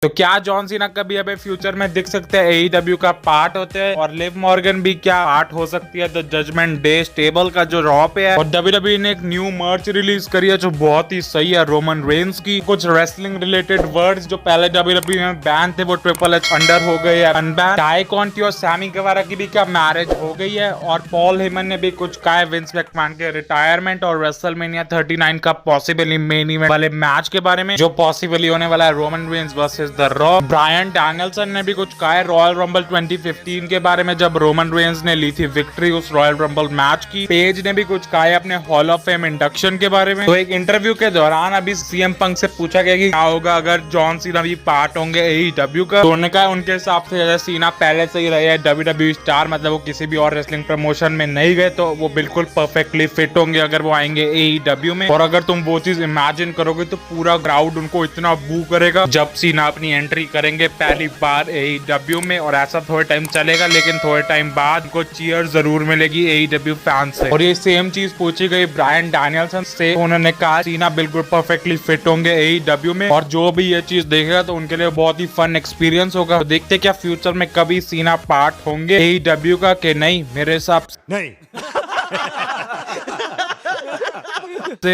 तो क्या John Cena कभी अबे फ्यूचर में दिख सकते हैं AEW का पार्ट होते हैं, और लिव मॉर्गन भी क्या पार्ट हो सकती है द जजमेंट डे स्टेबल का जो रॉ पे है। और WWE ने एक न्यू मर्च रिलीज करी है जो बहुत ही सही है रोमन रेंस की। कुछ रेसलिंग रिलेटेड वर्ड्स जो पहले WWE में बैन थे वो ट्रिपल एच अंडर हो गए हैं अनबैन। टाई कॉन्टी और सैमी गुएवारा की भी क्या मैरिज हो गई है। और पॉल हेमन ने भी कुछ कहा है विंस मैकमैन के रिटायरमेंट और रेसलमेनिया 39 का पॉसिबली मेन इवेंट वाले मैच के बारे में जो पॉसिबली होने वाला है Roman Reigns versus the Rock. Bryan Danielson ने भी कुछ कहा है रॉयल रंबल 2015 के बारे में जब रोमन रेंस ने ली थी विक्ट्री उस रॉयल रंबल मैच की। पेज ने भी कुछ कहा है अपने हॉल ऑफ फेम इंडक्शन के बारे में। तो एक इंटरव्यू के दौरान अभी CM पंक से पूछा गया कि क्या होगा अगर जॉन सीना भी पार्ट होंगे AEW का। तो उन्होंने कहा उनके हिसाब से जैसे सीना पहले से ही रहे हैं WWE स्टार, मतलब वो किसी भी और रेसलिंग प्रमोशन में नहीं गए, तो वो बिल्कुल परफेक्टली फिट होंगे अगर वो आएंगे AEW में। और अगर तुम वो चीज इमेजिन करोगे तो पूरा क्राउड उनको इतना बू करेगा जब सीना अपनी एंट्री करेंगे पहली बार AEW में। और ऐसा थोड़े टाइम चलेगा लेकिन थोड़े टाइम बाद उनको चीयर जरूर मिलेगी AEW फैंस से। और ये सेम चीज पूछी गई ब्रायन डैनियल्सन से, उन्होंने कहा सीना बिल्कुल परफेक्टली फिट होंगे AEW में और जो भी ये चीज देखेगा तो उनके लिए बहुत ही फन एक्सपीरियंस होगा। तो देखते क्या फ्यूचर में कभी सीना पार्ट होंगे AEW का कि नहीं। मेरे हिसाब से नहीं।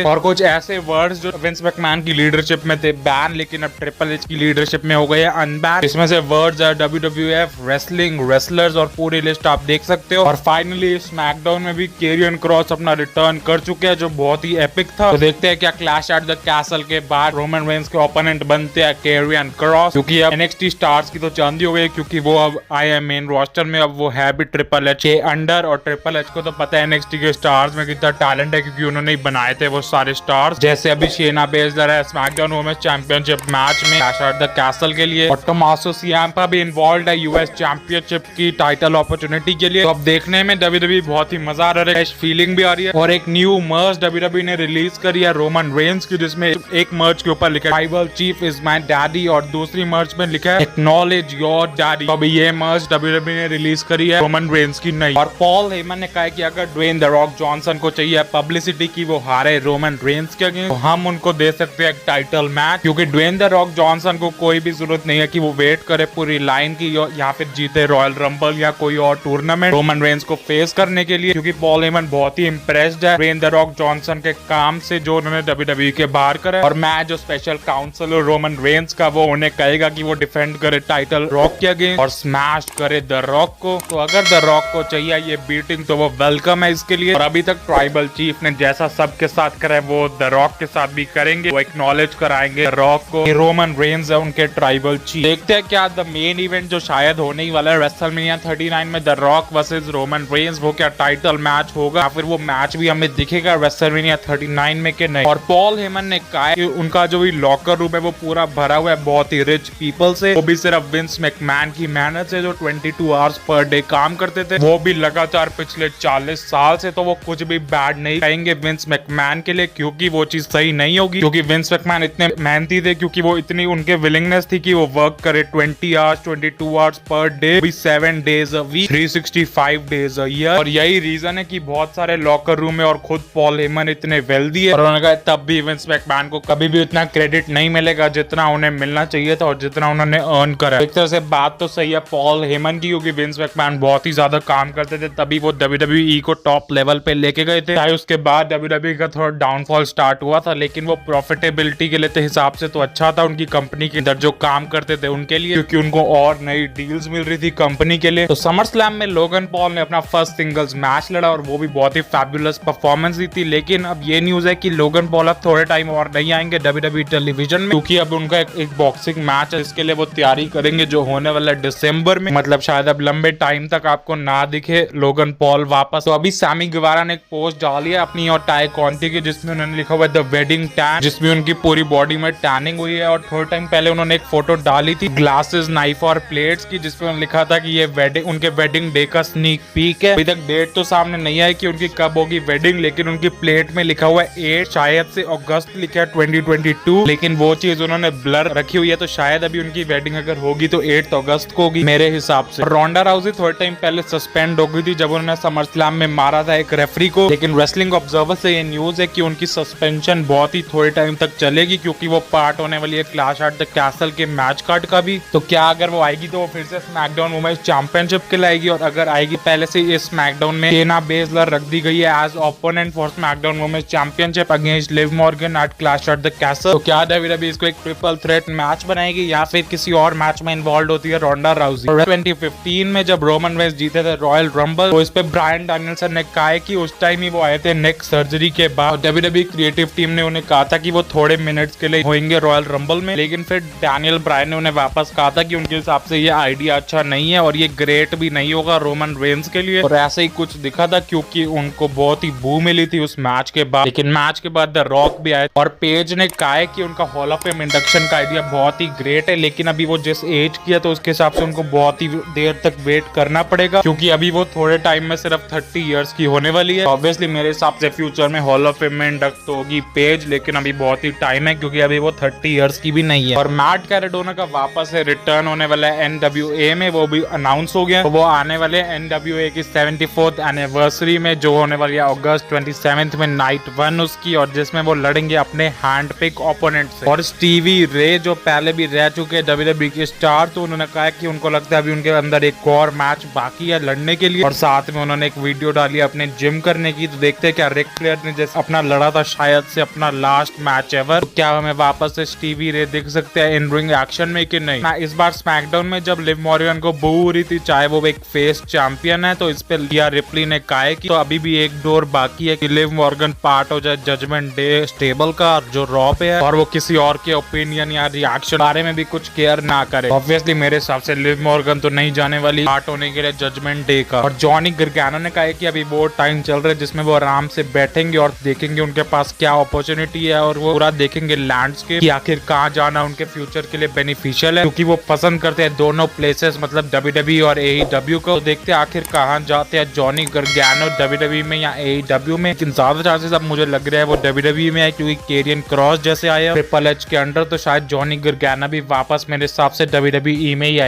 और कुछ ऐसे वर्ड्स जो विंस मैकमैन की लीडरशिप में थे बैन, लेकिन अब ट्रिपल एच की लीडरशिप में हो गए अनबैन। इसमें से वर्ड्स है WWF, रेसलिंग, रेसलर्स और पूरी लिस्ट आप देख सकते हो। और फाइनली स्मैकडाउन में भी केरियन क्रॉस अपना रिटर्न कर चुके हैं जो बहुत ही एपिक था। तो देखते हैं क्या क्लैश एट द कैसल के बाद रोमन रेंस के ओपोनेंट बनते हैं केरियन क्रॉस, क्योंकि अब NXT स्टार्स की तो चांदी हो गई क्योंकि वो अब आए हैं मेन रोस्टर में। अब वो है भी ट्रिपल एच के अंडर, और ट्रिपल एच को तो पता है NXT के स्टार्स में कितना टैलेंट है क्योंकि उन्होंने ही बनाए थे वो सारे स्टार्स। जैसे अभी शेना बेजलर है स्मैकडाउन वुमेन्स चैंपियनशिप मैच में क्लैश एट द कैसल के लिए, और टोमासो सियाम्पा भी इन्वॉल्व है US चैंपियनशिप की टाइटल अपॉर्चुनिटी के लिए। तो अब देखने में WWE बहुत ही मजा आ रहा है, फीलिंग भी आ रही है। और एक न्यू मर्च WWE ने रिलीज करी है रोमन रेंस की, जिसमें एक मर्च के ऊपर लिखा है tribal chief is my daddy और दूसरी मर्च में लिखा है एक्नॉलेज योर डैडी। अभी ये मर्च WWE ने रिलीज करी है रोमन रेंस की नई। और पॉल हेमन ने कहा है कि अगर ड्वेन द रॉक जॉनसन को चाहिए पब्लिसिटी की वो हारे रोमन रेंस के अगेंस्ट, तो हम उनको दे सकते हैं एक टाइटल मैच, क्योंकि ड्वेन द रॉक जॉनसन को कोई भी जरूरत नहीं है कि वो वेट करे पूरी लाइन की यहाँ पे जीते रॉयल रंबल या कोई और टूर्नामेंट रोमन रेंस को फेस करने के लिए, क्योंकि पॉल हेमन बहुत ही इंप्रेस्ड है ड्वेन द रॉक जॉनसन के काम से जो उन्होंने WWE के बाहर करा। और मैं जो स्पेशल काउंसलर रोमन रेंस का वो उन्हें कहेगा कि वो डिफेंड करे टाइटल रॉक के अगेंस्ट और स्मैश करे द रॉक को। तो अगर द रॉक को चाहिए ये बीटिंग तो वो वेलकम है इसके लिए। और अभी तक ट्राइबल चीफ ने जैसा सबके साथ करा है वो द रॉक के साथ भी करेंगे, वो एक्नॉलेज कराएंगे रॉक को रोमन रेंस है उनके ट्राइबल चीफ। देखते हैं क्या द मेन इवेंट जो शायद होने ही वाला है रेसलमेनिया 39 में the rock versus Roman Reigns, वो क्या टाइटल मैच होगा या फिर वो मैच भी हमें दिखेगा रेसलमेनिया 39 में कि नहीं। और पॉल हेमन ने कहा कि उनका जो भी लॉकर रूम है वो पूरा भरा हुआ है बहुत ही रिच पीपल से, वो भी सिर्फ विंस मैकमैन की मेहनत से जो 22 आवर्स पर डे काम करते थे वो भी लगातार पिछले 40 साल से। तो वो कुछ भी बैड नहीं कहेंगे विंस मैकमैन के लिए क्योंकि वो चीज सही नहीं होगी, क्योंकि विंस मैकमैन इतने मेहनती थे, क्योंकि वो इतनी उनके विलिंगनेस थी कि वो वर्क करे 22 hours per day, 7 days a week, 365 days a year. और यही रीजन है कि बहुत सारे लॉकर रूम में और खुद पॉल हेमन इतने वेल्दी है और उन्होंने कहा तब भी विंस मैकमैन को कभी भी उतना क्रेडिट नहीं मिलेगा जितना उन्हें मिलना चाहिए था और जितना उन्होंने अर्न करा। एक तरह से बात तो सही है पॉल हेमन की, क्योंकि विंस मैकमैन बहुत ही ज्यादा काम करते थे तभी वो WWE को टॉप लेवल पे लेके गए थे। चाहे उसके बाद WWE का थोड़ा डाउनफॉल स्टार्ट हुआ था, लेकिन वो प्रॉफिटेबिलिटी के लिए तो हिसाब से तो अच्छा था उनकी कंपनी के अंदर जो काम करते थे उनके लिए, क्योंकि उनको और नई डील्स मिल रही थी कंपनी के लिए। तो समर स्लैम में लोगन पॉल ने अपना फर्स्ट सिंगल्स मैच लड़ा और वो भी बहुत ही फैबुलस परफॉर्मेंस दी थी। लेकिन अब ये न्यूज है कि लोगन पॉल अब थोड़े टाइम और नहीं आएंगे WWE टेलीविजन में, क्योंकि अब उनका एक बॉक्सिंग मैच है जिसके लिए वो तैयारी करेंगे जो होने वाला है दिसंबर में। मतलब शायद अब लंबे टाइम तक आपको ना दिखे लोगन पॉल वापस। तो अभी सैमी गुएवारा ने एक पोस्ट डाली है अपनी और टाई कॉन्टी की जिसमें उन्होंने लिखा हुआ है द वेडिंग टैन, जिसमें उनकी पूरी बॉडी में टैनिंग हुई है। और थोड़े टाइम पहले उन्होंने एक फोटो डाली थी ग्लासेस, नाइफ और प्लेट्स की, जिसमें उन्होंने लिखा था कि ये वेडिंग उनके वेडिंग डे का स्नीक पीक है। अभी तक डेट तो सामने नहीं आई कि उनकी कब होगी वेडिंग, लेकिन उनकी प्लेट में लिखा हुआ है 8 शायद से अगस्त लिखा है 2022, लेकिन वो चीज उन्होंने ब्लर रखी हुई है। तो शायद अभी उनकी वेडिंग अगर होगी तो 8 अगस्त को होगी मेरे हिसाब से। रोंडा राउजी थोड़े टाइम पहले सस्पेंड हो गई थी जब उन्होंने समर स्लैम में मारा था एक रेफरी को, लेकिन रेसलिंग ऑब्जर्वर से ये न्यूज है है कि उनकी सस्पेंशन बहुत ही थोड़े टाइम तक चलेगी, क्योंकि वो पार्ट होने वाली है क्लैश एट द कैसल के मैच कार्ड का भी। तो क्या अगर वो आएगी तो वो फिर से स्मैकडाउन वुमेन्स चैंपियनशिप के लिए आएगी, और अगर आएगी पहले से इस स्मैकडाउन में शेना बेजलर रख दी गई है as opponent for SmackDown women's championship against Liv Morgan at Clash at the Castle. तो क्या डब्ल्यूडब्ल्यूई इसको एक ट्रिपल थ्रेट मैच बनाएगी या फिर किसी और मैच में इन्वॉल्व होती है रोंडा राउजी। 2015 में जब रोमन रेंस जीते थे रॉयल रंबल, तो इस पे ब्रायन डैनियल्सन ने कहा है कि उस टाइम ही वो आए थे नेक सर्जरी के बाद। डब्ल्यूडब्ल्यूई क्रिएटिव टीम ने उन्हें कहा था कि वो थोड़े मिनट्स के लिए होंगे रॉयल रंबल में, लेकिन फिर डैनियल ब्रायन ने उन्हें वापस कहा था कि उनके हिसाब से ये आइडिया अच्छा नहीं है और ये ग्रेट भी नहीं होगा रोमन रेंस के लिए। और ऐसे ही कुछ दिखा था, क्योंकि उनको बहुत ही बू मिली थी उस मैच के बाद। लेकिन मैच के बाद द रॉक भी आए और पेज ने कहा है कि उनका हॉल ऑफ फेम इंडक्शन का आइडिया बहुत ही ग्रेट है, लेकिन अभी वो जिस एज की है तो उसके हिसाब से उनको बहुत ही देर तक वेट करना पड़ेगा, क्योंकि अभी वो थोड़े टाइम में सिर्फ 30 इयर्स की होने वाली है। ऑब्वियसली मेरे हिसाब से फ्यूचर में हॉल ऑफ फेम में इंडक्ट होगी पेज, लेकिन अभी बहुत ही टाइम है क्योंकि अभी वो 30 इयर्स की भी नहीं है। और मैट कैराडोना का वापस से रिटर्न होने वाला है NWA में, वो भी अनाउंस हो गया। तो वो आने वाले NWA की 74th एनिवर्सरी में, जो होने वाली है अगस्त 27 में नाइट 1 उसकी, और जिसमें वो लड़ेंगे अपने हैंड पिक ओपोनेंट से। और स्टीवी रे जो पहले भी रह चुके WWE के स्टार, तो उन्होंने कहा कि उनको लगता है अभी उनके अंदर एक और मैच बाकी है लड़ने के लिए। और साथ में उन्होंने एक वीडियो डाली अपने जिम करने की। तो देखते हैं क्या रिक फ्लेयर ने जैसे अपना लड़ा था शायद से अपना लास्ट मैच एवर, तो क्या हमें वापस से स्टीवी रे देख सकते हैं इन रिंग एक्शन में कि नहीं। इस बार स्मैकडाउन में जब लिव मॉर्गन को बू हो रही थी, चाहे वो एक फेस चैंपियन है, तो इस पे लिया रिप्ली ने कहा है कि तो अभी भी एक डोर बाकी है कि लिव मॉर्गन पार्ट हो जाए जजमेंट डे स्टेबल का जो रॉ पे है, और वो किसी और के ओपिनियन या रिएक्शन बारे में भी कुछ केयर ना करे। ऑब्वियसली मेरे हिसाब से लिव मॉर्गन तो नहीं जाने वाली पार्ट होने के लिए जजमेंट डे का। और जॉनी गर्गानो ने कहा है कि अभी वो टाइम चल रहा है जिसमें वो आराम से बैठेंगे और देखेंगे उनके पास क्या अपॉर्चुनिटी है, और वो पूरा देखेंगे लैंडस्केप कि आखिर कहाँ जाना उनके फ्यूचर के लिए बेनिफिशियल है, क्योंकि वो पसंद करते हैं दोनों प्लेसेस, मतलब WWE और AEW को। तो देखते हैं आखिर कहाँ जाते हैं जॉनी गर्गानो, WWE में या AEW में। लेकिन ज्यादा चांसेस अब मुझे लग रहा है वो WWE में है, क्योंकि केरियन क्रॉस जैसे आया ट्रिपल एच के अंडर, तो शायद जॉनी गर्गानो भी वापस मेरे हिसाब से WWE में ही आए।